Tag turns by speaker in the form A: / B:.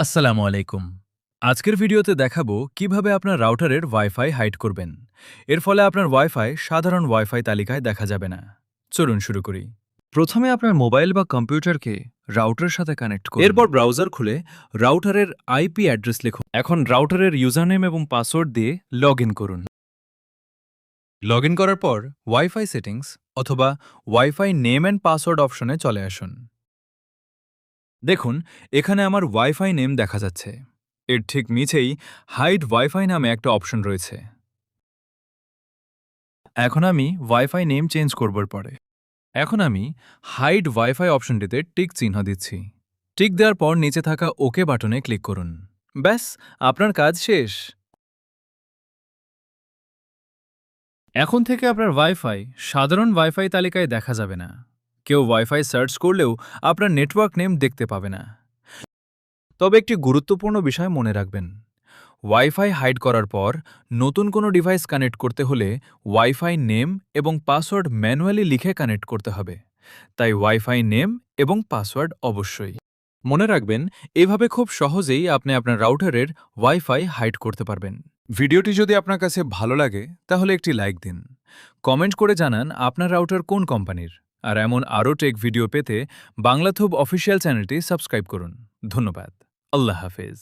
A: আসসালামু আলাইকুম। আজকের ভিডিওতে দেখাবো কিভাবে আপনার রাউটারের ওয়াইফাই হাইড করবেন। এর ফলে আপনার ওয়াইফাই সাধারণ ওয়াইফাই তালিকায় দেখা যাবে না। চলুন শুরু করি। প্রথমে আপনার মোবাইল বা কম্পিউটারকে রাউটারের সাথে কানেক্ট করুন। এরপর ব্রাউজার খুলে রাউটারের আইপি অ্যাড্রেস লিখুন। এখন রাউটারের ইউজারনেম এবং পাসওয়ার্ড দিয়ে লগইন করুন। লগইন করার পর ওয়াইফাই সেটিংস অথবা ওয়াইফাই নেম অ্যান্ড পাসওয়ার্ড অপশনে চলে আসুন। দেখুন, এখানে আমার ওয়াইফাই নেম দেখা যাচ্ছে। এর ঠিক নিচেই হাইড ওয়াইফাই নামে একটা অপশন রয়েছে। এখন আমি ওয়াইফাই নেম চেঞ্জ করবার পরে এখন আমি হাইড ওয়াইফাই অপশনটিতে টিক চিহ্ন দিচ্ছি। টিক দেওয়ার পর নিচে থাকা ওকে বাটনে ক্লিক করুন। ব্যাস, আপনার কাজ শেষ। এখন থেকে আপনার ওয়াইফাই সাধারণ ওয়াইফাই তালিকায় দেখা যাবে না। কেউ ওয়াইফাই সার্চ করলেও আপনার নেটওয়ার্ক নেম দেখতে পাবে না। তবে একটি গুরুত্বপূর্ণ বিষয় মনে রাখবেন, ওয়াইফাই হাইড করার পর নতুন কোনো ডিভাইস কানেক্ট করতে হলে ওয়াইফাই নেম এবং পাসওয়ার্ড ম্যানুয়ালি লিখে কানেক্ট করতে হবে। তাই ওয়াইফাই নেম এবং পাসওয়ার্ড অবশ্যই মনে রাখবেন। এভাবে খুব সহজেই আপনি আপনার রাউটারের ওয়াইফাই হাইড করতে পারবেন। ভিডিওটি যদি আপনার কাছে ভালো লাগে তাহলে একটি লাইক দিন। কমেন্ট করে জানান আপনার রাউটার কোন কোম্পানির। আর এমন আরও টেক ভিডিও পেতে বাংলাথুব অফিসিয়াল চ্যানেলটি সাবস্ক্রাইব করুন। ধন্যবাদ। আল্লাহ হাফেজ।